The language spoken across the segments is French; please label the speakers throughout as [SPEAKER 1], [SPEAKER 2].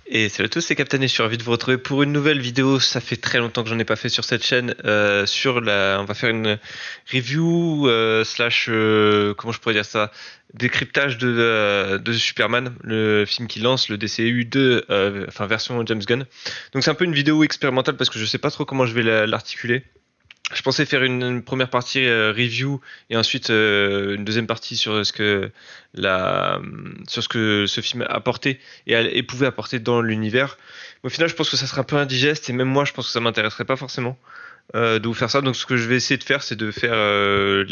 [SPEAKER 1] Et salut à tous, c'est Captain et je suis ravi de vous retrouver pour une nouvelle vidéo. Ça fait très longtemps que j'en ai pas fait sur cette chaîne. On va faire une review slash comment je pourrais dire ça, décryptage de Superman, le film qui lance le DCU de, enfin version James Gunn. Donc c'est un peu une vidéo expérimentale parce que je sais pas trop comment je vais l'articuler. Je pensais faire une première partie review et ensuite une deuxième partie sur sur ce que ce film a apporté et pouvait apporter dans l'univers. Mais au final, je pense que ça sera un peu indigeste et même moi, je pense que ça m'intéresserait pas forcément de vous faire ça. Donc, ce que je vais essayer de faire, c'est de faire de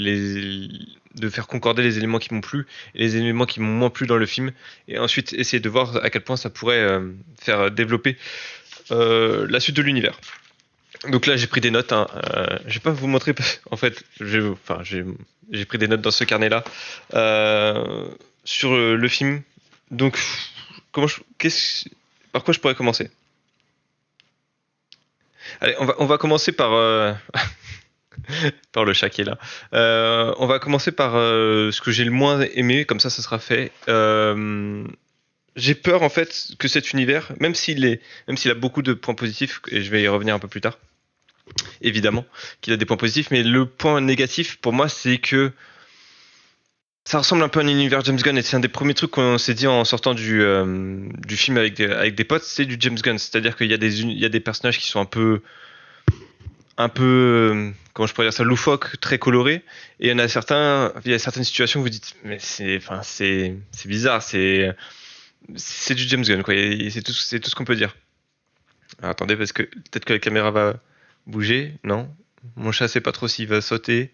[SPEAKER 1] faire concorder les éléments qui m'ont plu et les éléments qui m'ont moins plu dans le film, et ensuite essayer de voir à quel point ça pourrait faire développer la suite de l'univers. Donc là, j'ai pris des notes, hein. Je vais pas vous montrer. En fait, j'ai pris des notes dans ce carnet-là sur le film. Donc, par quoi je pourrais commencer? Allez, on va commencer par par le chat qui est là. On va commencer par ce que j'ai le moins aimé. Comme ça sera fait. J'ai peur en fait que cet univers, même s'il a beaucoup de points positifs, et je vais y revenir un peu plus tard, évidemment qu'il a des points positifs, mais le point négatif pour moi, c'est que ça ressemble un peu à un univers James Gunn, et c'est un des premiers trucs qu'on s'est dit en sortant du film avec des potes, c'est du James Gunn. C'est-à-dire il y a des personnages qui sont un peu, comment je pourrais dire ça, loufoques, très colorés, et il y a certaines situations où vous dites, mais c'est bizarre, c'est du James Gunn, quoi, et c'est tout ce qu'on peut dire. Alors, attendez, parce que peut-être que la caméra va bouger, non? Mon chat sait pas trop s'il va sauter.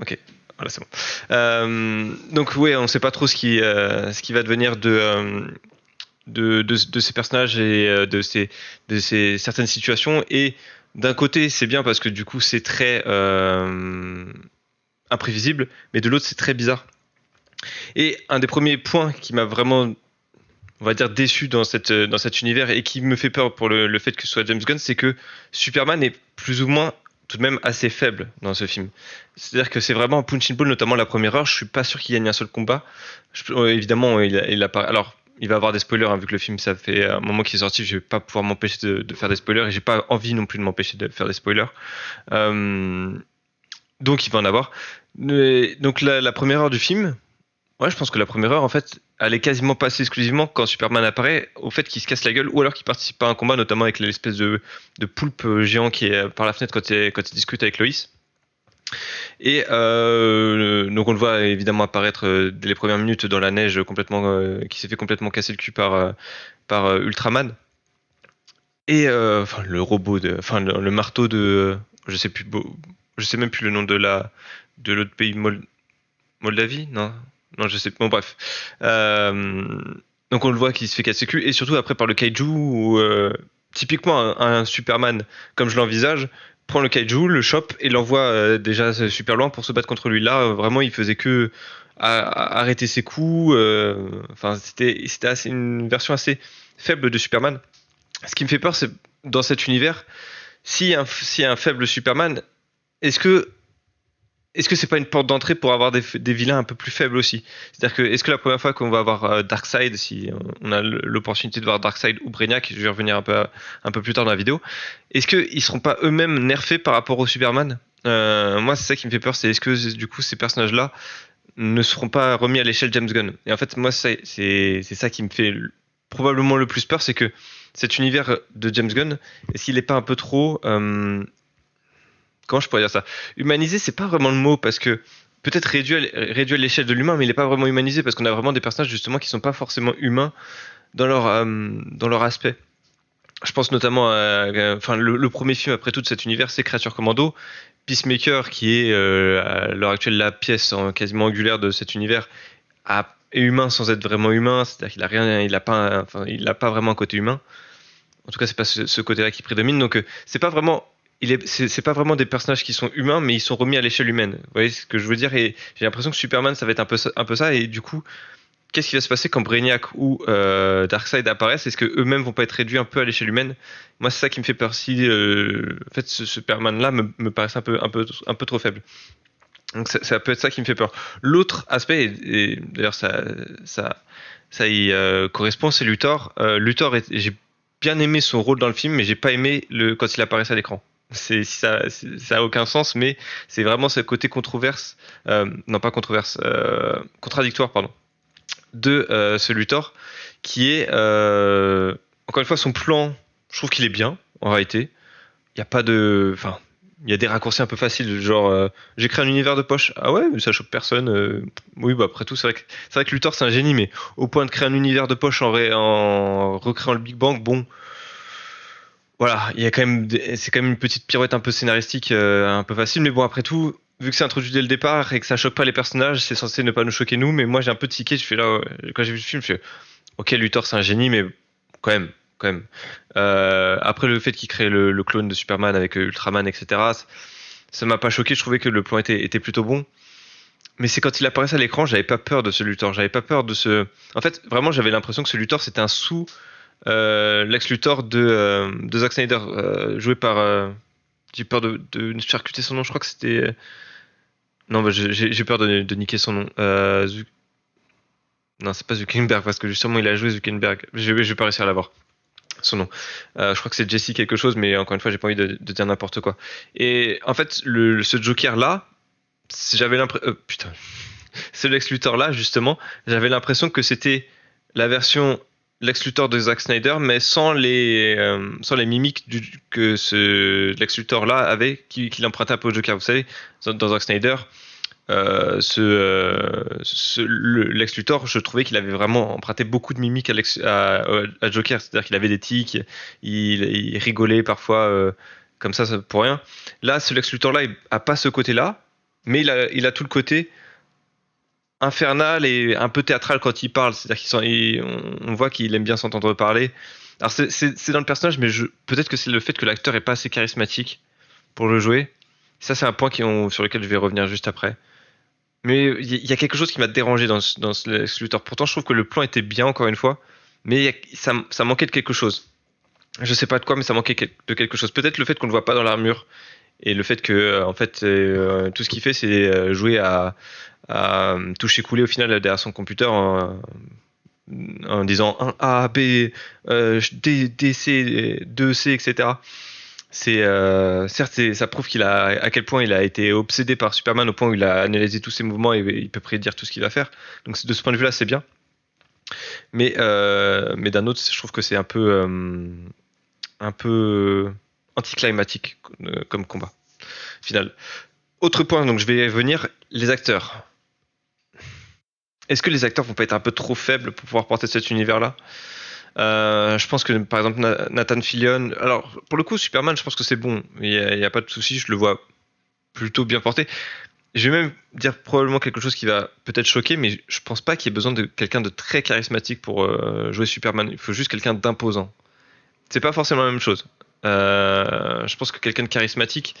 [SPEAKER 1] Ok, voilà, c'est bon. Donc ouais, on sait pas trop ce qui va devenir de ces personnages et de ces certaines situations. Et d'un côté, c'est bien parce que du coup, c'est très imprévisible, mais de l'autre, c'est très bizarre. Et un des premiers points qui m'a vraiment, on va dire, déçu dans cet univers et qui me fait peur pour le fait que ce soit James Gunn, c'est que Superman est plus ou moins tout de même assez faible dans ce film. C'est-à-dire que c'est vraiment un punching ball, notamment la première heure. Je suis pas sûr qu'il gagne un seul combat. Évidemment, il a pas. Alors, il va avoir des spoilers, hein, vu que le film, ça fait un moment qu'il est sorti. Je vais pas pouvoir m'empêcher de faire des spoilers et j'ai pas envie non plus de m'empêcher de faire des spoilers. Euh, donc, il va en avoir. Donc, la première heure du film, ouais, je pense que la première heure, en fait, elle est quasiment passée exclusivement quand Superman apparaît au fait qu'il se casse la gueule ou alors qu'il participe à un combat, notamment avec l'espèce de poulpe géant qui est par la fenêtre quand il discute avec Lois. Et donc on le voit évidemment apparaître dès les premières minutes dans la neige qui s'est fait complètement casser le cul par Ultraman. Et enfin le robot enfin le marteau je sais plus, je sais même plus le nom de l'autre pays, Moldavie, non? Non, je sais. Bon, bref. Euh, donc on le voit qui se fait casser le cul, et surtout après par le kaiju, où typiquement un Superman, comme je l'envisage, prend le kaiju, le chope et l'envoie déjà super loin pour se battre contre lui. Là, vraiment, il faisait que arrêter ses coups. Enfin, une version assez faible de Superman. Ce qui me fait peur, c'est dans cet univers, s'il y a un faible Superman, est-ce que est-ce que c'est pas une porte d'entrée pour avoir des vilains un peu plus faibles aussi? C'est-à-dire que est-ce que la première fois qu'on va avoir Darkseid, si on a l'opportunité de voir Darkseid ou Brainiac, je vais revenir un peu plus tard dans la vidéo, est-ce qu'ils seront pas eux-mêmes nerfés par rapport au Superman? Moi, c'est ça qui me fait peur, c'est est-ce que du coup ces personnages-là ne seront pas remis à l'échelle James Gunn? Et en fait, moi, c'est ça qui me fait probablement le plus peur, c'est que cet univers de James Gunn, est-ce qu'il est pas un peu trop comment je pourrais dire ça? Humanisé, c'est pas vraiment le mot parce que peut-être réduit à l'échelle de l'humain, mais il est pas vraiment humanisé parce qu'on a vraiment des personnages justement qui sont pas forcément humains dans leur aspect. Je pense notamment enfin, le premier film après tout de cet univers, c'est Creature Commando. Peacemaker, qui est à l'heure actuelle la pièce quasiment angulaire de cet univers, est humain sans être vraiment humain, c'est-à-dire qu'il a rien, il a pas vraiment un côté humain. En tout cas, c'est pas ce côté-là qui prédomine. Donc, c'est pas vraiment, c'est pas vraiment des personnages qui sont humains, mais ils sont remis à l'échelle humaine. Vous voyez ce que je veux dire? Et j'ai l'impression que Superman, ça va être un peu ça. Et du coup, qu'est-ce qui va se passer quand Brainiac ou Darkseid apparaissent? Est-ce que eux-mêmes vont pas être réduits un peu à l'échelle humaine? Moi, c'est ça qui me fait peur. Si, en fait, ce Superman-là me paraît un peu trop faible. Donc ça peut être ça qui me fait peur. L'autre aspect, et d'ailleurs ça y correspond, c'est Luthor. J'ai bien aimé son rôle dans le film, mais j'ai pas aimé quand il apparaissait à l'écran. Ça a aucun sens, mais c'est vraiment ce côté controverse, non pas controverse, contradictoire, pardon, de ce Luthor, qui est, encore une fois, son plan, je trouve qu'il est bien, en réalité. Il y a pas de, enfin, il y a des raccourcis un peu faciles, genre j'ai créé un univers de poche. Ah ouais, mais ça choque personne. Oui, bah après tout, c'est vrai que Luthor c'est un génie, mais au point de créer un univers de poche en recréant le Big Bang, bon, voilà, il y a quand même, c'est quand même une petite pirouette un peu scénaristique, un peu facile, mais bon après tout, vu que c'est introduit dès le départ et que ça choque pas les personnages, c'est censé ne pas nous choquer nous. Mais moi j'ai un peu tiqué, je fais là, quand j'ai vu le film, je fais, ok, Luthor c'est un génie, mais quand même, quand même. Après le fait qu'il crée le clone de Superman avec Ultraman, etc. Ça m'a pas choqué. Je trouvais que le plan était plutôt bon. Mais c'est quand il apparaissait à l'écran, j'avais pas peur de ce Luthor. J'avais pas peur de ce. En fait, vraiment, j'avais l'impression que ce Luthor c'était un sous Lex Luthor de Zack Snyder, joué par. J'ai peur de ne percuter son nom. Je crois que c'était. Non, bah, j'ai peur de niquer son nom. Non, c'est pas Zuckerberg parce que justement il a joué Zuckerberg. Je vais pas réussir à l'avoir son nom. Je crois que c'est Jesse quelque chose, mais encore une fois, j'ai pas envie de dire n'importe quoi. Et en fait, ce Joker là, j'avais l'impression, putain, ce Lex Luthor là, justement, j'avais l'impression que c'était la version Lex Luthor de Zack Snyder, mais sans les mimiques que ce Lex Luthor là avait, qu'il empruntait un peu au Joker. Vous savez, dans Zack Snyder, le Lex Luthor, je trouvais qu'il avait vraiment emprunté beaucoup de mimiques à Joker, c'est-à-dire qu'il avait des tics, il rigolait parfois comme ça pour rien. Là, ce Lex Luthor-là, il a pas ce côté-là, mais il a tout le côté infernal et un peu théâtral quand il parle, c'est-à-dire on voit qu'il aime bien s'entendre parler. Alors c'est dans le personnage, mais peut-être que c'est le fait que l'acteur est pas assez charismatique pour le jouer. Ça, c'est un point sur lequel je vais revenir juste après. Mais il y a quelque chose qui m'a dérangé dans ce Lex Luthor. Pourtant, je trouve que le plan était bien, encore une fois, mais ça manquait de quelque chose. Je sais pas de quoi, mais ça manquait de quelque chose. Peut-être le fait qu'on ne le voit pas dans l'armure et le fait que, en fait, tout ce qu'il fait, c'est jouer à toucher couler au final derrière son computer en disant 1 A, B, D, C, 2C, etc. Certes, ça prouve à quel point il a été obsédé par Superman au point où il a analysé tous ses mouvements et il peut prédire tout ce qu'il va faire. Donc de ce point de vue-là, c'est bien. Mais d'un autre, je trouve que c'est un peu anticlimatique comme combat final. Autre point, donc je vais venir, les acteurs. Est-ce que les acteurs vont pas être un peu trop faibles pour pouvoir porter cet univers-là? Je pense que par exemple Nathan Fillion, alors pour le coup Superman, je pense que c'est bon, il y a pas de souci, je le vois plutôt bien porté. Je vais même dire probablement quelque chose qui va peut-être choquer, mais je pense pas qu'il y ait besoin de quelqu'un de très charismatique pour jouer Superman. Il faut juste quelqu'un d'imposant. C'est pas forcément la même chose. Je pense que quelqu'un de charismatique,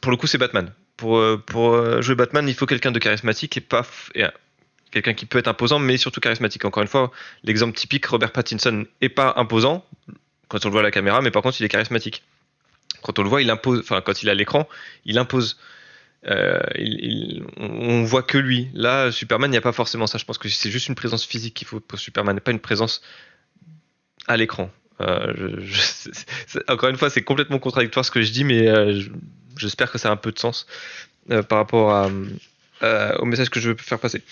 [SPEAKER 1] pour le coup c'est Batman. Pour jouer Batman, il faut quelqu'un de charismatique et quelqu'un qui peut être imposant, mais surtout charismatique. Encore une fois, l'exemple typique, Robert Pattinson est pas imposant quand on le voit à la caméra, mais par contre, il est charismatique. Quand on le voit, il impose. Enfin, quand il est à l'écran, il impose. On voit que lui. Là, Superman, il n'y a pas forcément ça. Je pense que c'est juste une présence physique qu'il faut pour Superman, pas une présence à l'écran. Encore une fois, c'est complètement contradictoire ce que je dis, mais j'espère que ça a un peu de sens par rapport au message que je veux faire passer.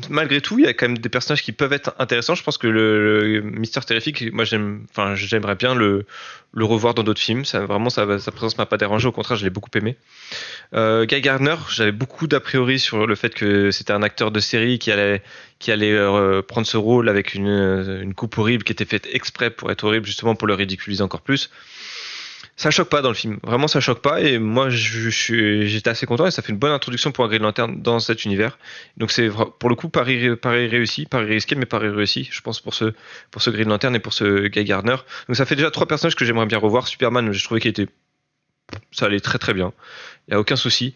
[SPEAKER 1] Malgré tout, il y a quand même des personnages qui peuvent être intéressants. Je pense que le Mister Terrific, moi j'aimerais bien le revoir dans d'autres films. Vraiment, sa présence m'a pas dérangé. Au contraire, je l'ai beaucoup aimé. Guy Gardner, j'avais beaucoup d'a priori sur le fait que c'était un acteur de série qui allait prendre ce rôle avec une coupe horrible qui était faite exprès pour être horrible, justement pour le ridiculiser encore plus. Ça choque pas dans le film, vraiment ça choque pas, et moi j'étais assez content et ça fait une bonne introduction pour un Green Lantern dans cet univers. Donc c'est pour le coup pari réussi, pari risqué mais pari réussi, je pense pour ce Green Lantern et pour ce Guy Gardner. Donc ça fait déjà 3 personnages que j'aimerais bien revoir. Superman, je trouvais ça allait très très bien, il y a aucun souci.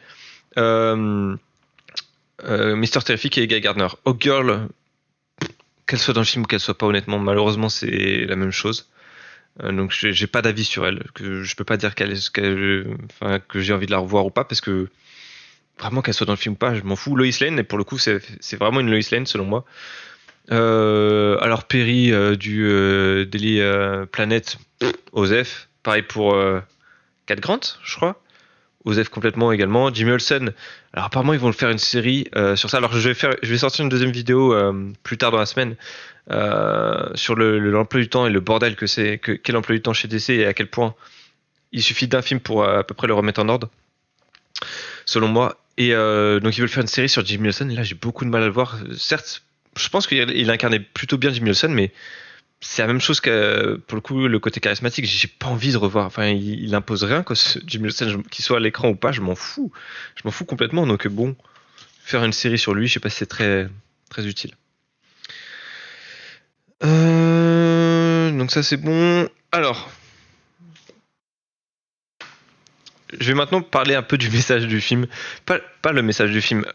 [SPEAKER 1] Mister Terrific et Guy Gardner. Hawkgirl, qu'elle soit dans le film ou qu'elle soit pas, honnêtement, malheureusement c'est la même chose. Donc j'ai pas d'avis sur elle, que je peux pas dire que j'ai envie de la revoir ou pas, parce que vraiment qu'elle soit dans le film ou pas, je m'en fous. Lois Lane, et pour le coup, c'est vraiment une Lois Lane selon moi. Alors Perry du Daily Planet, Osef. Pareil pour Cat Grant, je crois. Osef complètement également. Jimmy Olsen. Alors apparemment ils vont le faire une série sur ça. Alors je vais sortir une deuxième vidéo plus tard dans la semaine sur l'emploi du temps et le bordel qu'est l'emploi du temps chez DC et à quel point il suffit d'un film pour à peu près le remettre en ordre, selon moi. Et donc ils veulent faire une série sur Jimmy Olsen. Et là j'ai beaucoup de mal à le voir. Certes, je pense qu'il incarnait plutôt bien Jimmy Olsen, mais c'est la même chose que pour le coup le côté charismatique. J'ai pas envie de revoir. Enfin, il impose rien quoi. Jimmy Olsen, qu'il soit à l'écran ou pas, je m'en fous. Je m'en fous complètement. Donc bon, faire une série sur lui, je sais pas si c'est très très utile. Donc ça c'est bon. Alors, je vais maintenant parler un peu du message du film. Pas le message du film.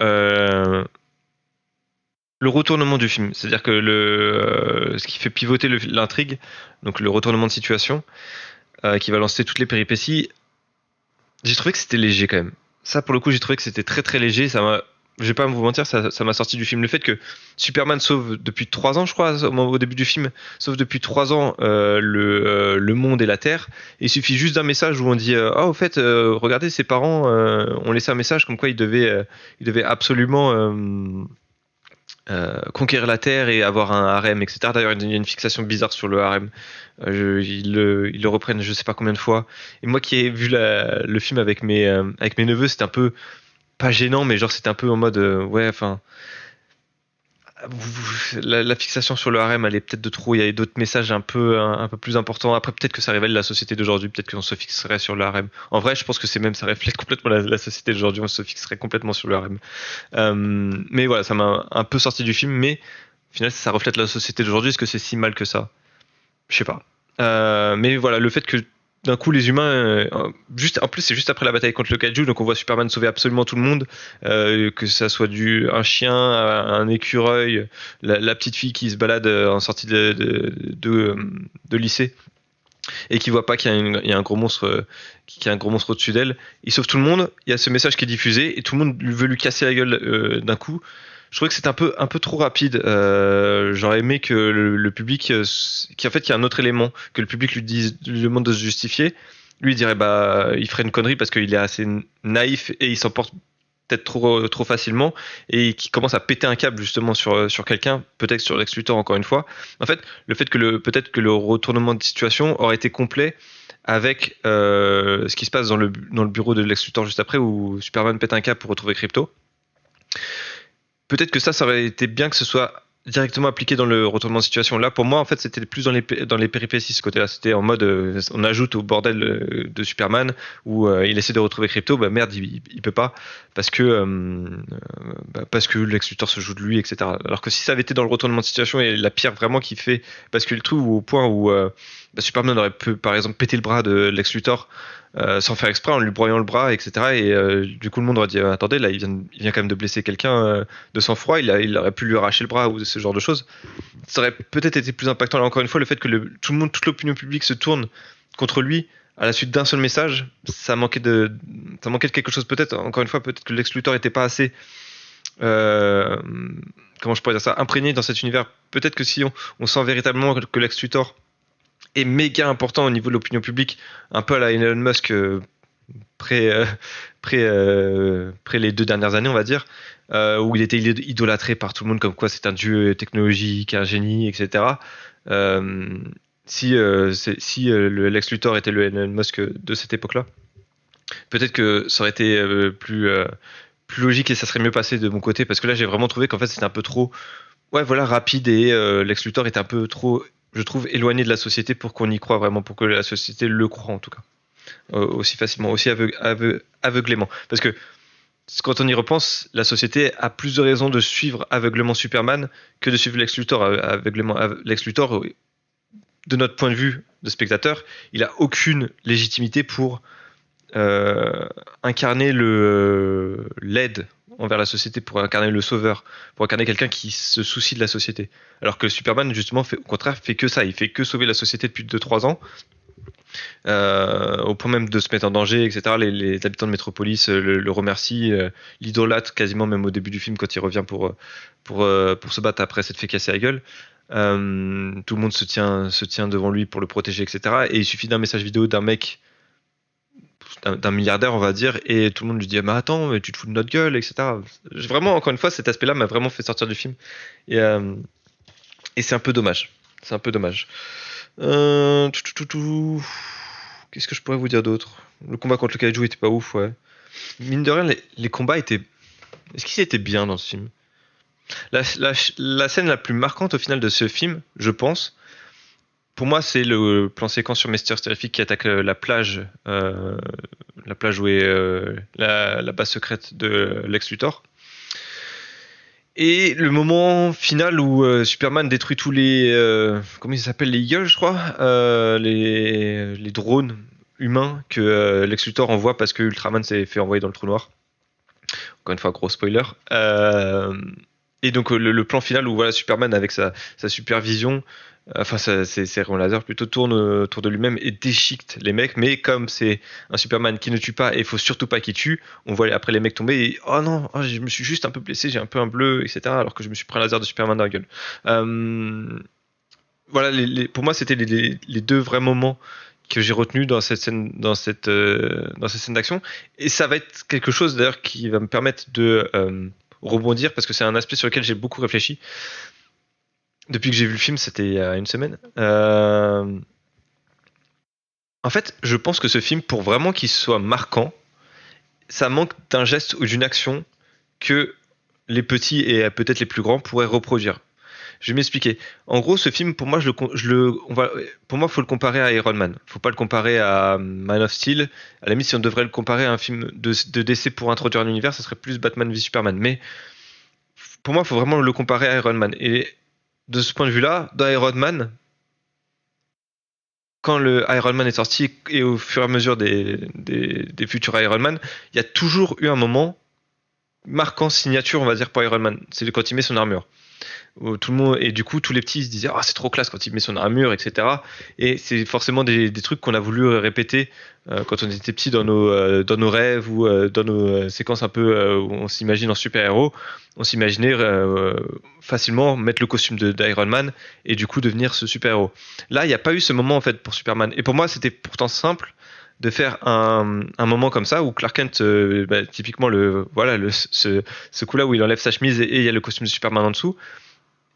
[SPEAKER 1] Le retournement du film, c'est-à-dire que ce qui fait pivoter l'intrigue, donc le retournement de situation, qui va lancer toutes les péripéties, j'ai trouvé que c'était léger quand même. Ça, pour le coup, j'ai trouvé que c'était très très léger. Je vais pas vous mentir, ça m'a sorti du film. Le fait que Superman sauve depuis 3 ans, je crois, au début du film, sauve depuis 3 ans le monde et la Terre. Et il suffit juste d'un message où on dit au fait, regardez, ses parents ont laissé un message comme quoi ils devaient absolument conquérir la Terre et avoir un harem, etc. D'ailleurs, il y a une fixation bizarre sur le harem. Ils le reprennent je sais pas combien de fois. Et moi qui ai vu le film avec mes neveux, c'était un peu pas gênant, mais genre c'était un peu en mode ouais, enfin la fixation sur le harem, elle est peut-être de trop. Il y a d'autres messages un peu plus importants. Après, peut-être que ça révèle la société d'aujourd'hui. Peut-être qu'on se fixerait sur le harem. En vrai, je pense que ça reflète complètement la société d'aujourd'hui. On se fixerait complètement sur le harem. Mais voilà, ça m'a un peu sorti du film. Mais au final, ça reflète la société d'aujourd'hui. Est-ce que c'est si mal que ça? Je sais pas. Mais voilà, le fait que d'un coup les humains, en plus c'est juste après la bataille contre le Kaiju, donc on voit Superman sauver absolument tout le monde, que ça soit un chien, un écureuil, la petite fille qui se balade en sortie de lycée et qui voit pas qu'il y a un gros monstre, qu'il y a un gros monstre au-dessus d'elle. Il sauve tout le monde. Il y a ce message qui est diffusé et tout le monde veut lui casser la gueule d'un coup. Je trouvais que c'était un peu trop rapide. J'aurais aimé que le public, qu'il y a un autre élément, que le public lui demande de se justifier. Lui il dirait bah il ferait une connerie parce qu'il est assez naïf et il s'emporte peut-être trop facilement et qui commence à péter un câble justement sur quelqu'un, peut-être sur Lex Luthor encore une fois. En fait, le fait que peut-être que le retournement de situation aurait été complet avec ce qui se passe dans le bureau de Lex Luthor juste après où Superman pète un câble pour retrouver Krypto. Peut-être que ça aurait été bien que ce soit directement appliqué dans le retournement de situation. Là, pour moi, en fait, c'était plus dans les péripéties, ce côté-là. C'était en mode, on ajoute au bordel de Superman, où il essaie de retrouver Krypto, bah merde, il peut pas, parce que Lex Luthor se joue de lui, etc. Alors que si ça avait été dans le retournement de situation, et la pierre vraiment qui fait basculer le truc, au point où Superman aurait pu, par exemple, péter le bras de Lex Luthor, sans faire exprès, en lui broyant le bras, etc. Et du coup, le monde aurait dit attendez, là, il vient quand même de blesser quelqu'un de sang-froid, il aurait pu lui arracher le bras ou ce genre de choses. Ça aurait peut-être été plus impactant. Là, encore une fois, le fait que toute l'opinion publique se tourne contre lui à la suite d'un seul message, ça manquait de quelque chose peut-être. Encore une fois, peut-être que Lex Luthor n'était pas assez. Comment je pourrais dire ça, imprégné dans cet univers. Peut-être que si on sent véritablement que Lex Luthor est méga important au niveau de l'opinion publique, un peu à la Elon Musk près les 2 dernières années, on va dire, où il était idolâtré par tout le monde comme quoi c'est un dieu technologique, un génie, etc. Si le Lex Luthor était le Elon Musk de cette époque-là, peut-être que ça aurait été plus logique et ça serait mieux passé de mon côté, parce que là j'ai vraiment trouvé qu'en fait c'était un peu trop rapide et Lex Luthor était un peu trop, je trouve, éloigné de la société pour qu'on y croie vraiment, pour que la société le croie en tout cas aussi facilement, aussi aveuglément, parce que quand on y repense, la société a plus de raisons de suivre aveuglément Superman que de suivre Lex Luthor aveuglément. Lex Luthor, de notre point de vue de spectateur, il a aucune légitimité pour incarner l'aide envers la société, pour incarner le sauveur, pour incarner quelqu'un qui se soucie de la société. Alors que Superman, justement, au contraire, fait que ça. Il fait que sauver la société depuis 2-3 ans. au point même de se mettre en danger, etc. Les habitants de Métropolis le remercient, l'idolâtrent quasiment même au début du film quand il revient pour se battre après s'être fait casser la gueule. Tout le monde se tient devant lui pour le protéger, etc. Et il suffit d'un message vidéo d'un mec, d'un milliardaire, on va dire, et tout le monde lui dit, ah, mais attends, mais tu te fous de notre gueule, etc. Vraiment, encore une fois, cet aspect-là m'a vraiment fait sortir du film. Et, euh, et c'est un peu dommage. C'est un peu dommage. Qu'est-ce que je pourrais vous dire d'autre? Le combat contre le kaiju était pas ouf, ouais. Mine de rien, les combats étaient. Est-ce qu'ils étaient bien dans ce film? La scène la plus marquante au final de ce film, je pense, pour moi, c'est le plan séquence sur Mr. Terrific qui attaque la plage où est la base secrète de Lex Luthor. Et le moment final où Superman détruit tous les comment ils s'appellent, les Eagles, je crois, les drones humains que Lex Luthor envoie parce que Ultraman s'est fait envoyer dans le trou noir. Encore une fois, gros spoiler. Et donc le plan final où voilà Superman avec sa supervision, enfin ses rayons laser plutôt tourne autour de lui-même et déchiquette les mecs. Mais comme c'est un Superman qui ne tue pas et il faut surtout pas qu'il tue, on voit après les mecs tomber et oh non, oh, je me suis juste un peu blessé, j'ai un peu un bleu, etc. Alors que je me suis pris un laser de Superman dans la gueule. Voilà, pour moi c'était les deux vrais moments que j'ai retenu dans cette scène, dans cette scène d'action. Et ça va être quelque chose d'ailleurs qui va me permettre de rebondir parce que c'est un aspect sur lequel j'ai beaucoup réfléchi depuis que j'ai vu le film. C'était il y a une semaine. En fait, je pense que ce film, pour vraiment qu'il soit marquant, ça manque d'un geste ou d'une action que les petits et peut-être les plus grands pourraient reproduire. Je vais m'expliquer. En gros, ce film, pour moi, pour moi, faut le comparer à Iron Man. Faut pas le comparer à Man of Steel. À la limite, si on devrait le comparer à un film de DC pour introduire un univers, ça serait plus Batman v Superman. Mais pour moi, il faut vraiment le comparer à Iron Man. Et de ce point de vue-là, dans Iron Man, quand le Iron Man est sorti et au fur et à mesure des futurs Iron Man, il y a toujours eu un moment marquant, signature, on va dire, pour Iron Man. C'est quand il met son armure. Tout le monde, et du coup tous les petits se disaient ah c'est trop classe quand il met son armure, etc. Et c'est forcément des trucs qu'on a voulu répéter quand on était petits dans nos rêves ou dans nos séquences un peu où on s'imagine en super-héros. On s'imaginait facilement mettre le costume d'Iron Man et du coup devenir ce super-héros. Là il n'y a pas eu ce moment en fait pour Superman, et pour moi c'était pourtant simple de faire un moment comme ça où Clark Kent, typiquement ce coup là où il enlève sa chemise et il y a le costume de Superman en dessous.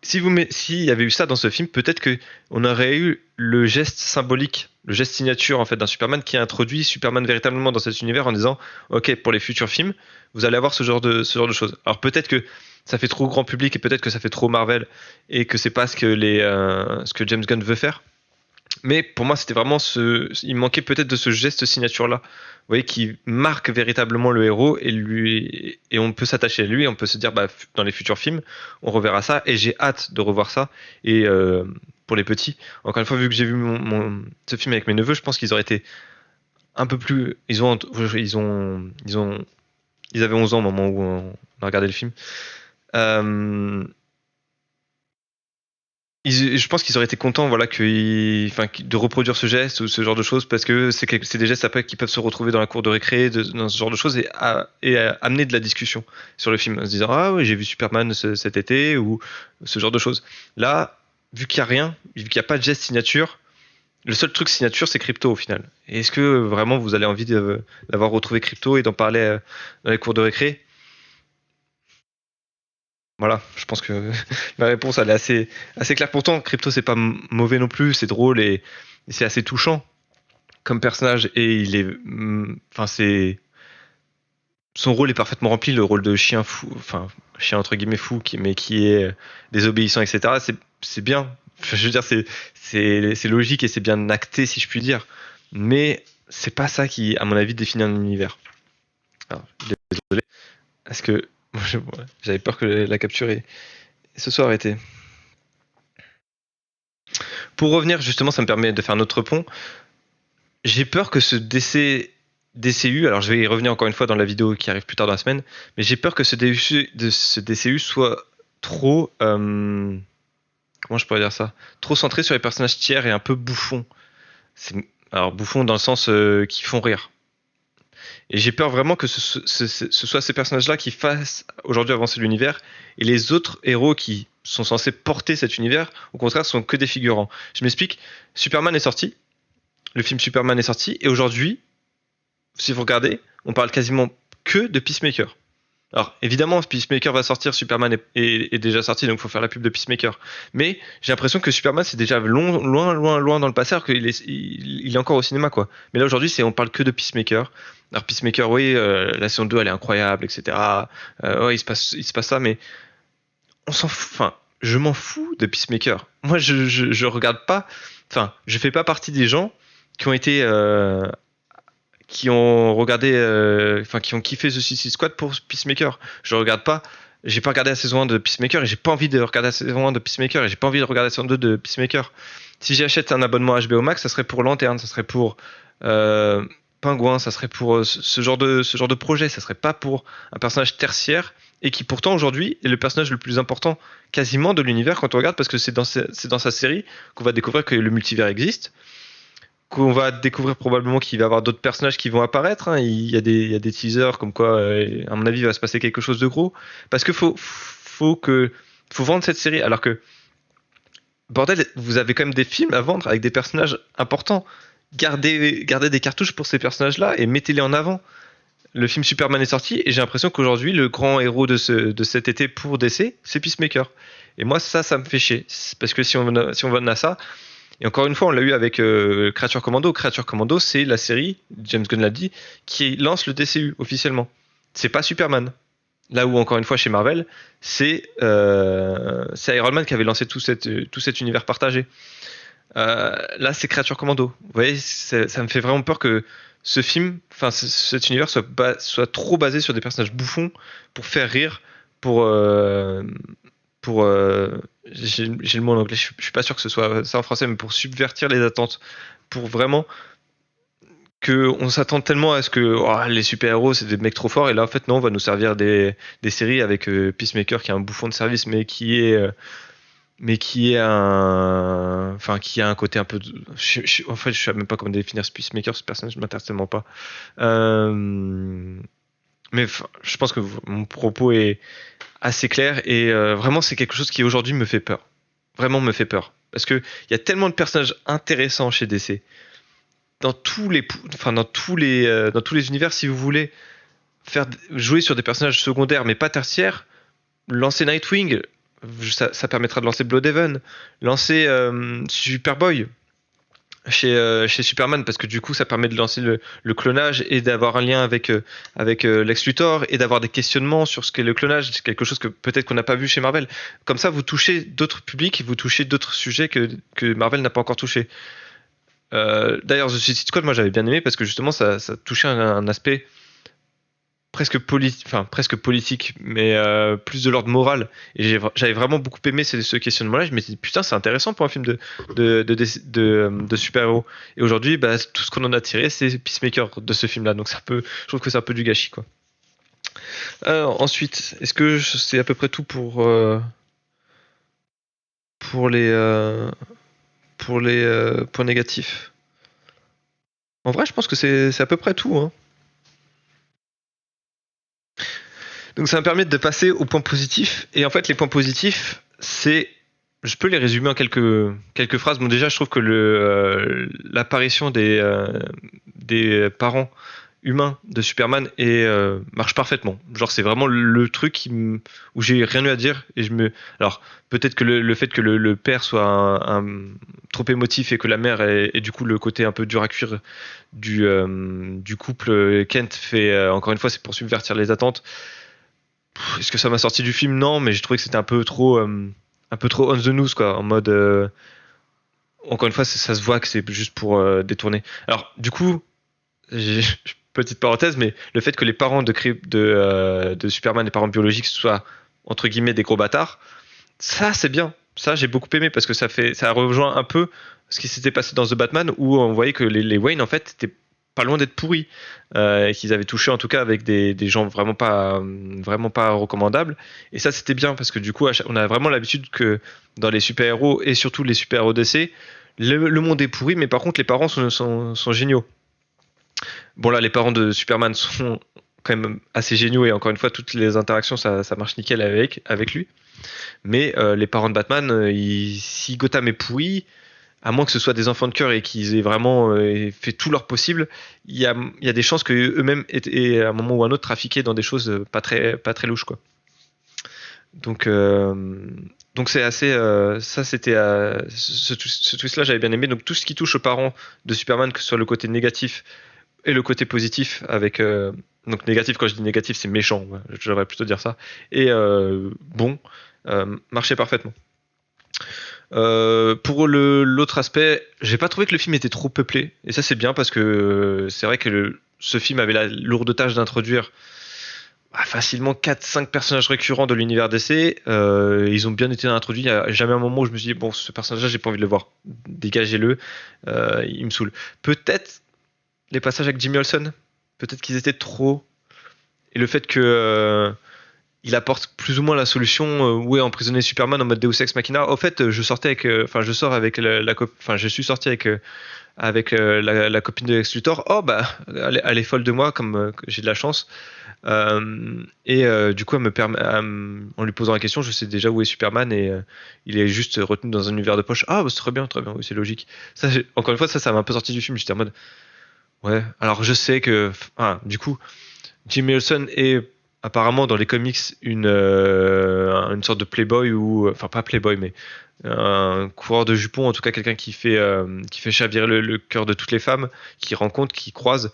[SPEAKER 1] S'il y avait eu ça dans ce film, peut-être que on aurait eu le geste symbolique, le geste signature en fait d'un Superman qui a introduit Superman véritablement dans cet univers en disant ok, pour les futurs films vous allez avoir ce genre de choses. Alors peut-être que ça fait trop grand public et peut-être que ça fait trop Marvel et que c'est pas ce que James Gunn veut faire. Mais pour moi, c'était vraiment il manquait peut-être de ce geste signature-là. Vous voyez, qui marque véritablement le héros et on peut s'attacher à lui, on peut se dire, bah, dans les futurs films, on reverra ça et j'ai hâte de revoir ça. Et pour les petits, encore une fois, vu que j'ai vu ce film avec mes neveux, je pense qu'ils auraient été un peu plus, ils avaient 11 ans au moment où on a regardé le film. Je pense qu'ils auraient été contents, voilà, de reproduire ce geste ou ce genre de choses parce que c'est des gestes après qui peuvent se retrouver dans la cour de récré, dans ce genre de choses et amener de la discussion sur le film en se disant ah ouais j'ai vu Superman cet été ou ce genre de choses. Là, vu qu'il y a rien, vu qu'il n'y a pas de geste signature, le seul truc signature c'est Crypto au final. Et est-ce que vraiment vous avez envie d'avoir retrouvé Crypto et d'en parler dans les cours de récré? Voilà, je pense que ma réponse elle est assez claire. Pourtant, Crypto c'est pas mauvais non plus, c'est drôle et c'est assez touchant comme personnage et il est, enfin c'est son rôle est parfaitement rempli, le rôle de chien fou, enfin chien entre guillemets fou, mais qui est désobéissant, etc. C'est bien. Enfin, je veux dire c'est logique et c'est bien acté si je puis dire. Mais c'est pas ça qui, à mon avis, définit un univers. Alors, désolé. Est-ce que j'avais peur que la capture se soit arrêtée. Pour revenir, justement, ça me permet de faire un autre pont. J'ai peur que ce DCU, alors je vais y revenir encore une fois dans la vidéo qui arrive plus tard dans la semaine, mais j'ai peur que ce DCU soit trop, comment je pourrais dire ça, trop centré sur les personnages tiers et un peu bouffon. Alors bouffons dans le sens qui font rire. Et j'ai peur vraiment que ce soit ces personnages-là qui fassent aujourd'hui avancer l'univers et les autres héros qui sont censés porter cet univers, au contraire, sont que des figurants. Je m'explique. Superman est sorti, le film Superman est sorti, et aujourd'hui, si vous regardez, on parle quasiment que de Peacemaker. Alors évidemment, Peacemaker va sortir, Superman est déjà sorti, donc il faut faire la pub de Peacemaker. Mais j'ai l'impression que Superman c'est déjà loin dans le passé, alors qu'il est encore au cinéma quoi. Mais là aujourd'hui, on parle que de Peacemaker. Alors Peacemaker, oui, la saison 2 elle est incroyable, etc. Ouais, il se passe ça, mais on s'en fout. Enfin, je m'en fous de Peacemaker. Moi, je regarde pas. Enfin, je fais pas partie des gens qui ont été qui ont regardé, enfin qui ont kiffé The Suicide Squad pour Peacemaker. Je regarde pas, j'ai pas regardé la saison 1 de Peacemaker et j'ai pas envie de regarder la saison 1 de Peacemaker et j'ai pas envie de regarder la saison 2 de Peacemaker. Si j'achète un abonnement HBO Max, ça serait pour Lanterne, ça serait pour euh, Pingouin, ça serait pour ce genre de projet, ça serait pas pour un personnage tertiaire et qui pourtant aujourd'hui est le personnage le plus important quasiment de l'univers quand on regarde parce que c'est dans sa série qu'on va découvrir que le multivers existe, qu'on va découvrir probablement qu'il va y avoir d'autres personnages qui vont apparaître. Hein. Il y a des teasers comme quoi, à mon avis, il va se passer quelque chose de gros. Parce que faut vendre cette série. Alors que, bordel, vous avez quand même des films à vendre avec des personnages importants. Gardez des cartouches pour ces personnages-là et mettez-les en avant. Le film Superman est sorti et j'ai l'impression qu'aujourd'hui, le grand héros de cet été pour DC, c'est Peacemaker. Et moi, ça me fait chier. Parce que si on va à ça, et encore une fois, on l'a eu avec Creature Commando. Creature Commando, c'est la série, James Gunn l'a dit, qui lance le DCU officiellement. C'est pas Superman. Là où, encore une fois, chez Marvel, c'est Iron Man qui avait lancé tout cet univers partagé. Là, c'est Creature Commando. Vous voyez, ça me fait vraiment peur que ce film, enfin, cet univers soit trop basé sur des personnages bouffons pour faire rire, pour, euh, j'ai le mot en anglais, je suis pas sûr que ce soit ça en français, mais pour subvertir les attentes, pour vraiment que on s'attend tellement à ce que les super-héros c'est des mecs trop forts et là en fait non, on va nous servir des séries avec Peacemaker qui est un bouffon de service mais qui est qui a un côté un peu en fait je sais même pas comment définir ce Peacemaker, ce personnage ne m'intéresse tellement pas. Mais je pense que mon propos est assez clair et vraiment c'est quelque chose qui aujourd'hui me fait peur. Vraiment me fait peur. Parce que il y a tellement de personnages intéressants chez DC. Dans tous les univers, si vous voulez jouer sur des personnages secondaires mais pas tertiaires, lancer Nightwing, ça permettra de lancer Bloodhaven, lancer Superboy chez Superman parce que du coup ça permet de lancer le clonage et d'avoir un lien avec Lex Luthor et d'avoir des questionnements sur ce qu'est le clonage, c'est quelque chose que peut-être qu'on n'a pas vu chez Marvel. Comme ça vous touchez d'autres publics, vous touchez d'autres sujets que Marvel n'a pas encore touché. D'ailleurs The Suicide Squad moi j'avais bien aimé parce que justement ça touchait un aspect presque politique, mais plus de l'ordre moral. Et j'avais vraiment beaucoup aimé ce questionnement-là. Je me suis dit, putain, c'est intéressant pour un film de super-héros. Et aujourd'hui, tout ce qu'on en a tiré, c'est Peacemaker de ce film-là. Donc je trouve que c'est un peu du gâchis, quoi. Ensuite, est-ce que c'est à peu près tout pour les points négatifs? En vrai, je pense que c'est à peu près tout, hein. Donc ça me permet de passer aux points positifs. Et en fait, les points positifs, je peux les résumer en quelques phrases. Bon, déjà, je trouve que l'apparition des parents humains de Superman marche parfaitement. Genre, c'est vraiment le truc où j'ai rien eu à dire. Alors, peut-être que le fait que le père soit trop émotif et que la mère et du coup le côté un peu dur à cuire du couple Kent fait encore une fois, c'est pour subvertir les attentes. Est-ce que ça m'a sorti du film? Non, mais j'ai trouvé que c'était un peu trop on the nose, quoi, en mode. Encore une fois, ça se voit que c'est juste pour détourner. Alors, du coup, petite parenthèse, mais le fait que les parents de Superman, les parents biologiques, soient entre guillemets des gros bâtards, ça c'est bien. Ça j'ai beaucoup aimé parce que ça rejoint un peu ce qui s'était passé dans The Batman où on voyait que les Wayne en fait étaient pas loin d'être pourris et qu'ils avaient touché en tout cas avec des gens vraiment pas recommandables et ça c'était bien parce que du coup on a vraiment l'habitude que dans les super-héros et surtout les super-héros DC le monde est pourri, mais par contre les parents sont géniaux. Bon là, les parents de Superman sont quand même assez géniaux et encore une fois, toutes les interactions, ça marche nickel avec lui. Mais les parents de Batman, si Gotham est pourri, à moins que ce soit des enfants de cœur et qu'ils aient vraiment fait tout leur possible, il y a des chances qu'eux-mêmes aient à un moment ou à un autre trafiqué dans des choses pas très louches, quoi. Donc, donc c'est assez. Ça, c'était. Ce twist-là, j'avais bien aimé. Donc, tout ce qui touche aux parents de Superman, que ce soit le côté négatif et le côté positif, avec. Donc, négatif, quand je dis négatif, c'est méchant. Ouais, j'aurais plutôt dire ça. Et bon, marchait parfaitement. Pour l'autre aspect, j'ai pas trouvé que le film était trop peuplé. Et ça, c'est bien parce que c'est vrai que ce film avait la lourde tâche d'introduire facilement 4-5 personnages récurrents de l'univers DC. Ils ont bien été introduits. Il n'y a jamais un moment où je me suis dit, bon, ce personnage-là, j'ai pas envie de le voir. Dégagez-le. Il me saoule. Peut-être les passages avec Jimmy Olsen. Peut-être qu'ils étaient trop. Et le fait que il apporte plus ou moins la solution où est emprisonné Superman en mode Deus Ex Machina. Au fait, je sortais avec, enfin, je sors avec enfin, je suis sorti avec la copine de Lex Luthor. Oh bah, elle est folle de moi, comme j'ai de la chance. Du coup, en lui posant la question, je sais déjà où est Superman et il est juste retenu dans un univers de poche. Ah, bah, c'est très bien, oui, c'est logique. Ça, encore une fois, ça m'a un peu sorti du film. J'étais en mode, ouais. Alors, je sais que, du coup, Jimmy Olsen est apparemment dans les comics une sorte de playboy ou, enfin, pas playboy, mais un coureur de jupons, en tout cas quelqu'un qui fait chavirer le cœur de toutes les femmes, qui rencontre, qui croise.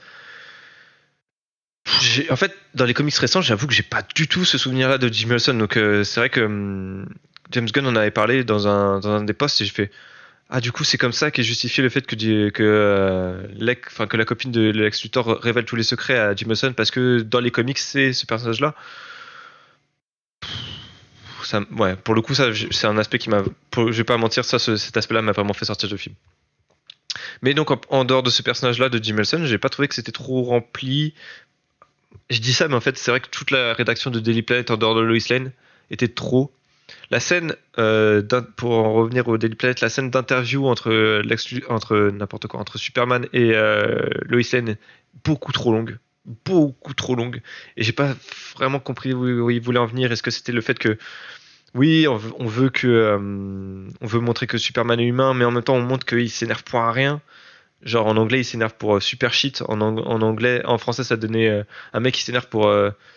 [SPEAKER 1] En fait, dans les comics récents, j'avoue que j'ai pas du tout ce souvenir-là de Jimmy Olsen. Donc, c'est vrai que James Gunn en avait parlé dans un des posts et j'ai fait ah, du coup, c'est comme ça qu'est justifié le fait que la copine de Lex Luthor révèle tous les secrets à Jimmy Olsen parce que dans les comics, c'est ce personnage-là. Ouais, pour le coup, ça, c'est un aspect je vais pas mentir, cet aspect-là m'a vraiment fait sortir du film. Mais donc, en dehors de ce personnage-là de Jimmy Olsen, j'ai pas trouvé que c'était trop rempli. Je dis ça, mais en fait, c'est vrai que toute la rédaction de Daily Planet en dehors de Lois Lane était trop. La scène, pour en revenir au Daily Planet, la scène d'interview entre Superman et Lois Lane, beaucoup trop longue. Beaucoup trop longue. Et j'ai pas vraiment compris où il voulait en venir. Est-ce que c'était le fait que, oui, on veut montrer que Superman est humain, mais en même temps, on montre qu'il s'énerve pour un rien. Genre en anglais, il s'énerve pour super shit. En anglais, en français, ça donnait un mec qui s'énerve pour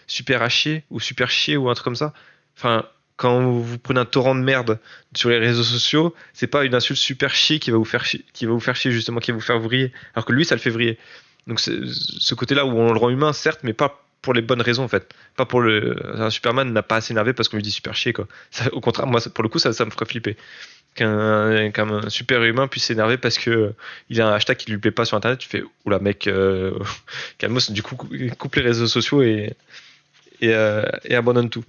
[SPEAKER 1] super à chier ou super chier ou un truc comme ça. Enfin, quand vous prenez un torrent de merde sur les réseaux sociaux, c'est pas une insulte super chier qui va vous faire chier justement, qui va vous faire vriller. Alors que lui, ça le fait vriller. Donc c'est ce côté-là où on le rend humain, certes, mais pas pour les bonnes raisons en fait. Pas pour un Superman n'a pas à s'énerver parce qu'on lui dit super chier quoi. Ça, au contraire, moi, pour le coup, ça me ferait flipper qu'un super humain puisse s'énerver parce que il a un hashtag qui lui plaît pas sur internet. Tu fais oula mec, calmos. Du coup, coupe les réseaux sociaux et abandonne tout.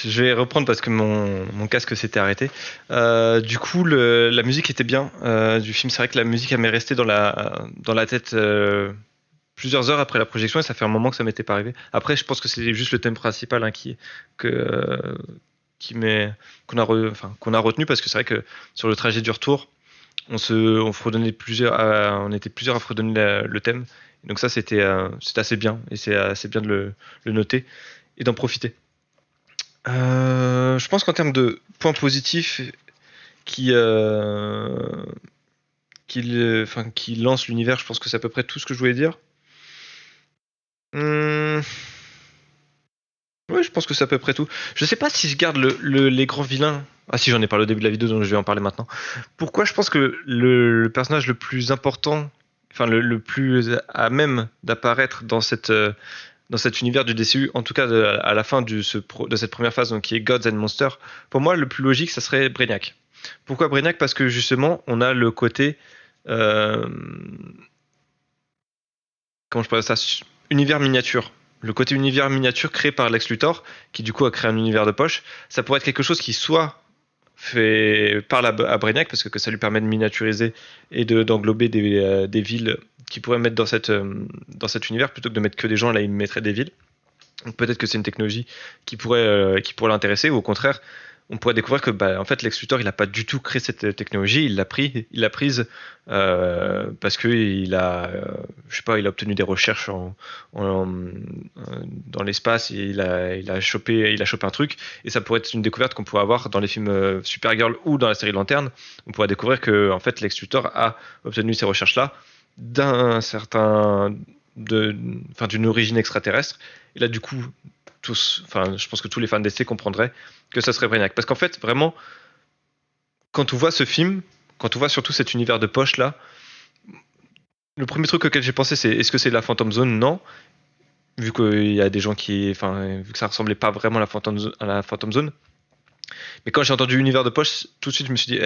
[SPEAKER 1] Je vais reprendre parce que mon casque s'était arrêté. Du coup, la musique était bien du film. C'est vrai que la musique elle m'est restée dans la tête plusieurs heures après la projection et ça fait un moment que ça m'était pas arrivé. Après, je pense que c'est juste le thème principal hein, qu'on a retenu parce que c'est vrai que sur le trajet du retour, on était plusieurs à fredonner le thème. Et donc ça, c'était assez bien et c'est assez bien de le noter et d'en profiter. Je pense qu'en termes de points positifs qui lance l'univers, je pense que c'est à peu près tout ce que je voulais dire. Oui, je pense que c'est à peu près tout. Je sais pas si je garde les grands vilains. Ah si, j'en ai parlé au début de la vidéo, donc je vais en parler maintenant. Pourquoi je pense que le personnage le plus important, enfin le plus à même d'apparaître dans cet univers du DCU, en tout cas à la fin de cette première phase, donc qui est Gods and Monsters, pour moi le plus logique, ça serait Brainiac. Pourquoi Brainiac? Parce que justement, on a le côté comment je pourrais dire ça, univers miniature. Le côté univers miniature créé par Lex Luthor, qui du coup a créé un univers de poche, ça pourrait être quelque chose qui soit parle à Brainiac, parce que ça lui permet de miniaturiser et d'englober des villes qu'il pourrait mettre dans cet univers, plutôt que de mettre que des gens, là il mettrait des villes. Donc peut-être que c'est une technologie qui pourrait l'intéresser, ou au contraire, on pourrait découvrir que en fait, Lex Luthor, il n'a pas du tout créé cette technologie, il l'a prise parce que je sais pas, il a obtenu des recherches dans l'espace et il a chopé un truc. Et ça pourrait être une découverte qu'on pourrait avoir dans les films Supergirl ou dans la série Lanterne. On pourrait découvrir que en fait, Lex Luthor a obtenu ces recherches-là d'un certain d'une origine extraterrestre. Et là, du coup, je pense que tous les fans d'essai comprendraient que ça serait Brainiac. Parce qu'en fait, vraiment, quand on voit ce film, quand on voit surtout cet univers de poche là, le premier truc auquel j'ai pensé, c'est est-ce que c'est la Phantom Zone? Non, vu qu'il y a des gens vu que ça ressemblait pas vraiment à la Phantom Zone. Mais quand j'ai entendu univers de poche, tout de suite, je me suis dit,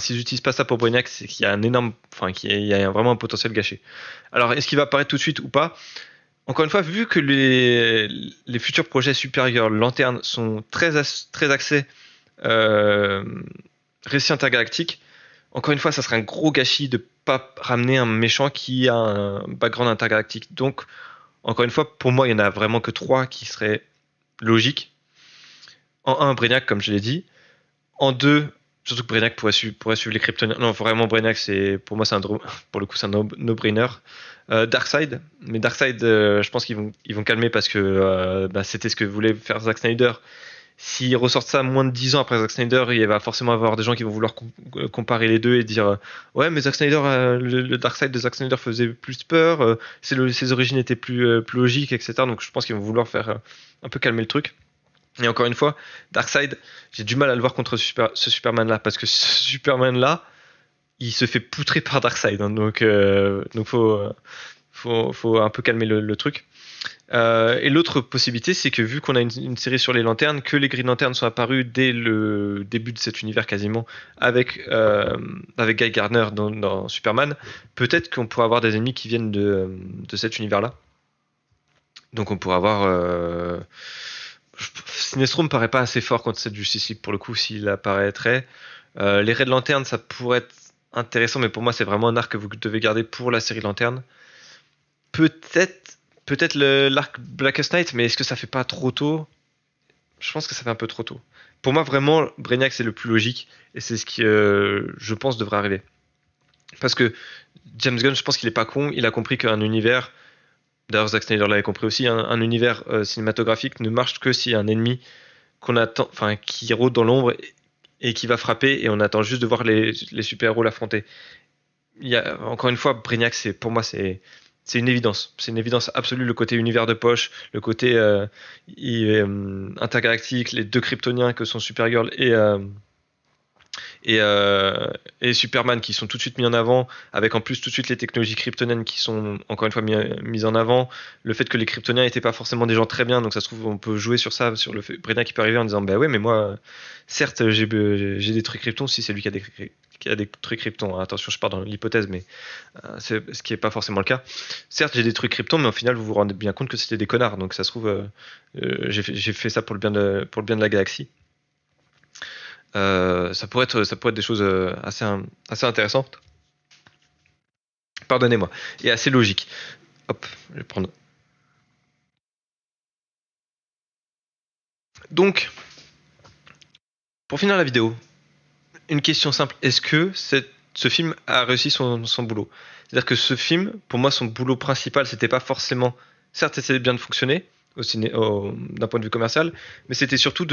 [SPEAKER 1] s'ils n'utilisent pas ça pour Brainiac, c'est qu'il y a un énorme, qu'il y a vraiment un potentiel gâché. Alors, est-ce qu'il va apparaître tout de suite ou pas? Encore une fois, vu que les futurs projets Supergirl, Lanterne sont très axés euh, récit intergalactique, encore une fois, ça serait un gros gâchis de pas ramener un méchant qui a un background intergalactique. Donc, encore une fois, pour moi, il y en a vraiment que trois qui seraient logiques. En un, Brainiac, comme je l'ai dit. En deux, surtout que Brainiac pourrait suivre les Kryptoniens. Non, vraiment, Brainiac, pour moi, pour le coup, c'est un no-brainer. Darkseid, mais Darkseid, je pense qu'ils vont calmer parce que c'était ce que voulait faire Zack Snyder. S'ils ressortent ça moins de 10 ans après Zack Snyder, il va forcément avoir des gens qui vont vouloir comparer les deux et dire ouais, mais Zack Snyder, le Darkseid de Zack Snyder faisait plus peur, ses origines étaient plus logiques, etc. Donc je pense qu'ils vont vouloir faire un peu calmer le truc. Et encore une fois, Darkseid, j'ai du mal à le voir contre ce Superman-là, parce que ce Superman-là, il se fait poutrer par Darkseid, hein, donc faut un peu calmer le truc. Et l'autre possibilité, c'est que vu qu'on a une série sur les lanternes, que les Green Lanterns sont apparus dès le début de cet univers quasiment, avec Guy Gardner dans Superman, peut-être qu'on pourrait avoir des ennemis qui viennent de cet univers-là. Donc on pourrait avoir... Sinestro me paraît pas assez fort contre cette Justice League pour le coup s'il apparaîtrait. Les Red Lanterns, ça pourrait être intéressant, mais pour moi c'est vraiment un arc que vous devez garder pour la série Lanterne. Peut-être l'arc Blackest Night, mais est-ce que ça fait pas trop tôt? Je pense que ça fait un peu trop tôt. Pour moi, vraiment, Brainiac, c'est le plus logique, et c'est ce qui, je pense, devrait arriver. Parce que James Gunn, je pense qu'il est pas con, il a compris qu'un univers, d'ailleurs Zack Snyder l'avait compris aussi, un univers cinématographique ne marche que s'il y a un ennemi qu'on attend, qui rôde dans l'ombre et qui va frapper, et on attend juste de voir les super-héros l'affronter. Encore une fois, Brainiac, pour moi, c'est une évidence. C'est une évidence absolue, le côté univers de poche, le côté intergalactique, les deux Kryptoniens que sont Supergirl et Superman qui sont tout de suite mis en avant, avec en plus tout de suite les technologies kryptoniennes qui sont encore une fois mises en avant, le fait que les Kryptoniens n'étaient pas forcément des gens très bien, donc ça se trouve on peut jouer sur ça, sur le fait Brainiac qui peut arriver en disant bah ouais mais moi certes j'ai des trucs kryptons si c'est lui qui a des trucs kryptons. Attention, je pars dans l'hypothèse, mais c'est ce qui n'est pas forcément le cas. Certes, j'ai des trucs kryptons, mais au final, vous vous rendez bien compte que c'était des connards. Donc, ça se trouve, j'ai fait ça pour le bien de la galaxie. Ça pourrait être des choses assez intéressantes. Pardonnez-moi. Et assez logiques. Hop, je vais prendre. Donc, pour finir la vidéo, une question simple. Est-ce que ce film a réussi son boulot? C'est-à-dire que ce film, pour moi, son boulot principal, c'était pas forcément... Certes, c'était bien de fonctionner d'un point de vue commercial, mais c'était surtout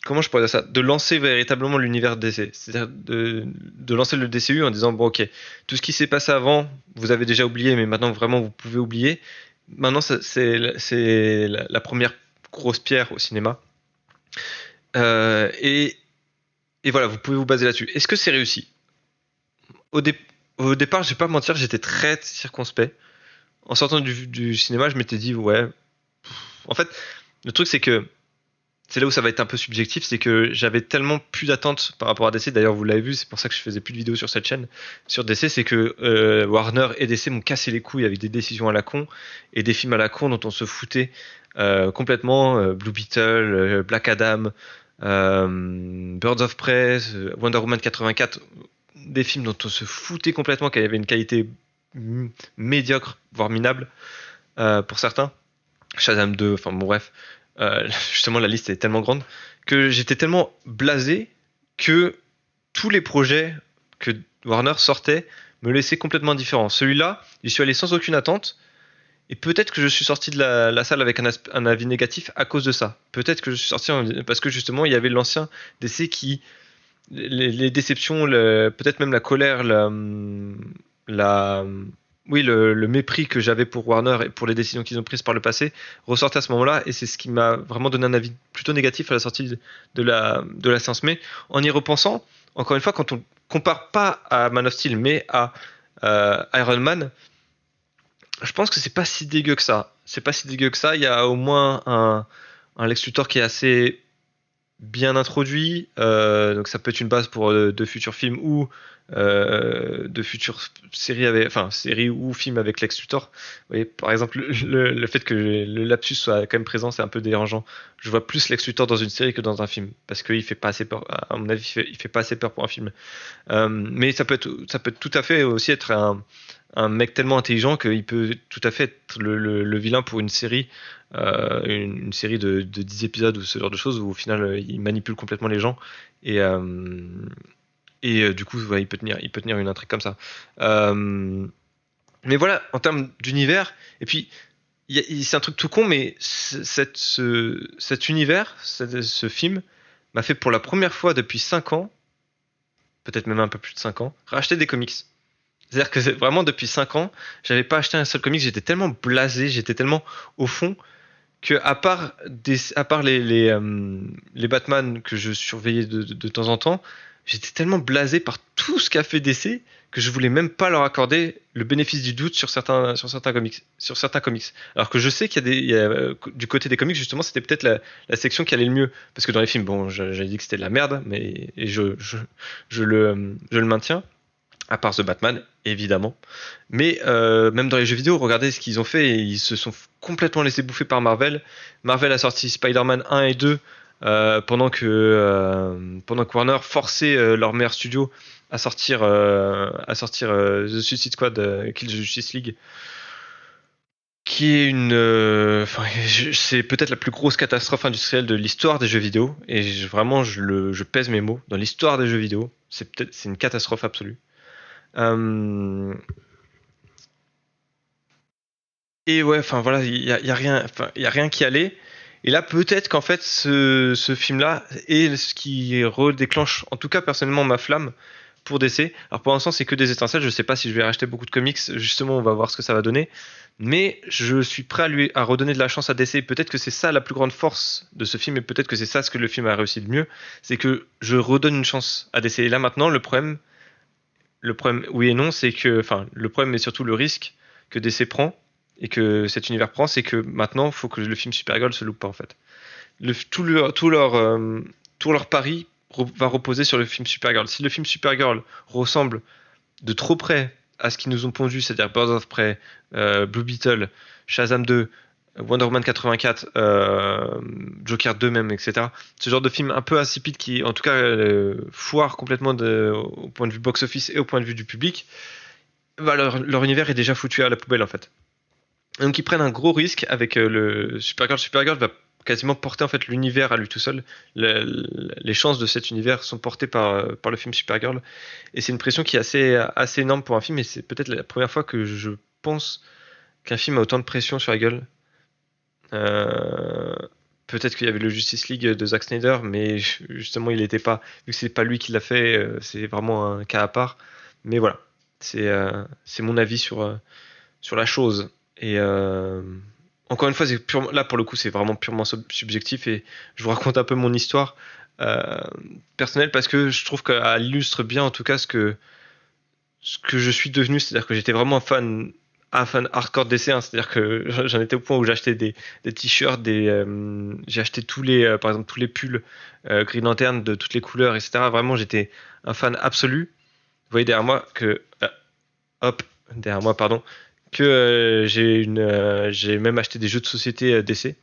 [SPEAKER 1] comment je pourrais dire ça? De lancer véritablement l'univers DC. C'est-à-dire de lancer le DCU en disant, bon ok, tout ce qui s'est passé avant, vous avez déjà oublié, mais maintenant vraiment vous pouvez oublier. Maintenant, c'est la première grosse pierre au cinéma. Et voilà, vous pouvez vous baser là-dessus. Est-ce que c'est réussi? au, dé- Au départ, je vais pas mentir, j'étais très circonspect. En sortant du cinéma, je m'étais dit, ouais. En fait, le truc, c'est que c'est là où ça va être un peu subjectif, c'est que j'avais tellement plus d'attentes par rapport à DC. D'ailleurs, vous l'avez vu, c'est pour ça que je faisais plus de vidéos sur cette chaîne. Sur DC, c'est que Warner et DC m'ont cassé les couilles avec des décisions à la con et des films à la con dont on se foutait complètement. Blue Beetle, Black Adam, Birds of Prey, Wonder Woman 84, des films dont on se foutait complètement, qui avaient une qualité médiocre, voire minable pour certains. Shazam 2, enfin bon bref, justement la liste est tellement grande que j'étais tellement blasé que tous les projets que Warner sortait me laissaient complètement indifférent. Celui-là, j'y suis allé sans aucune attente. Et peut-être que je suis sorti de la salle avec un avis négatif à cause de ça. Peut-être que je suis sorti parce que justement il y avait l'ancien DC qui les déceptions, peut-être même la colère, la oui le mépris que j'avais pour Warner et pour les décisions qu'ils ont prises par le passé ressortait à ce moment-là et c'est ce qui m'a vraiment donné un avis plutôt négatif à la sortie de la séance. Mais en y repensant, encore une fois, quand on compare pas à Man of Steel mais à Iron Man, je pense que c'est pas si dégueu que ça. C'est pas si dégueu que ça. Il y a au moins un Lex Luthor qui est assez bien introduit. Donc ça peut être une base pour de futurs films ou de futures séries enfin séries ou films avec Lex Luthor. Vous voyez, par exemple, le fait que le lapsus soit quand même présent, c'est un peu dérangeant. Je vois plus Lex Luthor dans une série que dans un film parce qu'il fait pas assez peur. À mon avis, il fait pas assez peur pour un film. Mais ça peut tout à fait aussi être un mec tellement intelligent qu'il peut tout à fait être le vilain pour une série, une série de 10 épisodes ou ce genre de choses où au final il manipule complètement les gens et, du coup ouais, il peut tenir une intrigue comme ça. Euh, mais voilà, en termes d'univers, et puis c'est un truc tout con, mais cet univers, ce film m'a fait pour la première fois depuis 5 ans, peut-être même un peu plus de 5 ans, racheter des comics. C'est-à-dire que vraiment depuis 5 ans, j'avais pas acheté un seul comic, j'étais tellement blasé, j'étais tellement au fond que à part les Batman que je surveillais de temps en temps, j'étais tellement blasé par tout ce qu'a fait DC que je voulais même pas leur accorder le bénéfice du doute sur certains comics. Alors que je sais du côté des comics justement, c'était peut-être la section qui allait le mieux parce que dans les films, bon, j'avais dit que c'était de la merde, mais et je le maintiens à part The Batman, évidemment. Mais même dans les jeux vidéo, regardez ce qu'ils ont fait. Ils se sont complètement laissés bouffer par Marvel. Marvel a sorti Spider-Man 1 et 2 pendant que Warner forçait leur meilleur studio à sortir The Suicide Squad, Kill the Justice League, qui est enfin, c'est peut-être la plus grosse catastrophe industrielle de l'histoire des jeux vidéo. Et vraiment, je pèse mes mots. Dans l'histoire des jeux vidéo, c'est une catastrophe absolue. Euh, et ouais, enfin voilà, il y a rien, enfin il y a rien qui allait. Et là, peut-être qu'en fait, ce film-là est ce qui redéclenche, en tout cas personnellement, ma flamme pour DC. Alors pour l'instant, c'est que des étincelles. Je sais pas si je vais racheter beaucoup de comics. Justement, on va voir ce que ça va donner. Mais je suis prêt à redonner de la chance à DC. Peut-être que c'est ça la plus grande force de ce film, et peut-être que c'est ça ce que le film a réussi de mieux, c'est que je redonne une chance à DC. Et là maintenant, le problème, oui et non, c'est que, enfin, le problème et surtout le risque que DC prend et que cet univers prend, c'est que maintenant, il faut que le film Supergirl se loupe pas en fait. Tout leur pari va reposer sur le film Supergirl. Si le film Supergirl ressemble de trop près à ce qu'ils nous ont pondu, c'est-à-dire Birds of Prey, Blue Beetle, Shazam 2, Wonder Woman 84, Joker 2 même, etc. Ce genre de film un peu insipide qui, en tout cas, foire complètement au point de vue box-office et au point de vue du public, bah, leur univers est déjà foutu à la poubelle en fait. Donc ils prennent un gros risque avec le Supergirl. Supergirl va quasiment porter en fait l'univers à lui tout seul. Les chances de cet univers sont portées par le film Supergirl. Et c'est une pression qui est assez énorme pour un film. Et c'est peut-être la première fois que je pense qu'un film a autant de pression sur la gueule. Euh, Peut-être qu'il y avait le Justice League de Zack Snyder, mais justement il n'était pas, vu que c'est pas lui qui l'a fait, c'est vraiment un cas à part. Mais voilà, c'est mon avis sur la chose. Et encore une fois, là pour le coup, c'est vraiment purement subjectif et je vous raconte un peu mon histoire euh, personnelle parce que je trouve qu'elle illustre bien en tout cas ce que je suis devenu, c'est-à-dire que j'étais vraiment un fan hardcore DC, hein. C'est-à-dire que j'en étais au point où j'achetais des t-shirts, j'ai acheté par exemple tous les pulls Green Lantern de toutes les couleurs, etc. Vraiment, j'étais un fan absolu. Vous voyez derrière moi hop, derrière moi, pardon, que j'ai même acheté des jeux de société DC.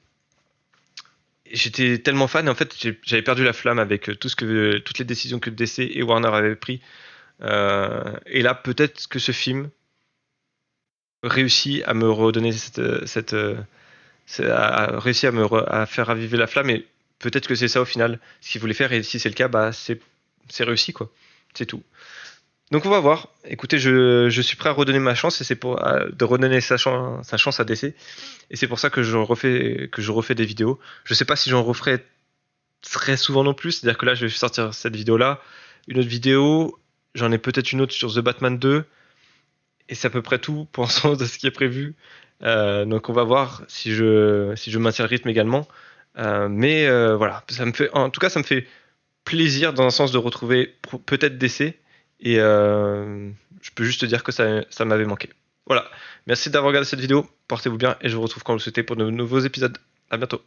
[SPEAKER 1] J'étais tellement fan, et en fait, j'avais perdu la flamme avec toutes les décisions que DC et Warner avaient pris. Et là, peut-être que ce film réussit à me redonner a réussi à faire raviver la flamme, et peut-être que c'est ça au final ce qu'il voulait faire, et si c'est le cas, bah c'est réussi, quoi. C'est tout. Donc on va voir. Écoutez, je suis prêt à redonner ma chance, et c'est de redonner sa chance à DC. Et c'est pour ça que je refais des vidéos. Je sais pas si j'en referai très souvent non plus. C'est-à-dire que là, je vais sortir cette vidéo-là, une autre vidéo. J'en ai peut-être une autre sur The Batman 2. Et c'est à peu près tout pour l'instant de ce qui est prévu. Donc on va voir si je maintiens le rythme également. Mais voilà, en tout cas, ça me fait plaisir dans un sens de retrouver peut-être DC. Et je peux juste te dire que ça m'avait manqué. Voilà. Merci d'avoir regardé cette vidéo. Portez-vous bien et je vous retrouve quand vous le souhaitez pour de nouveaux épisodes. À bientôt.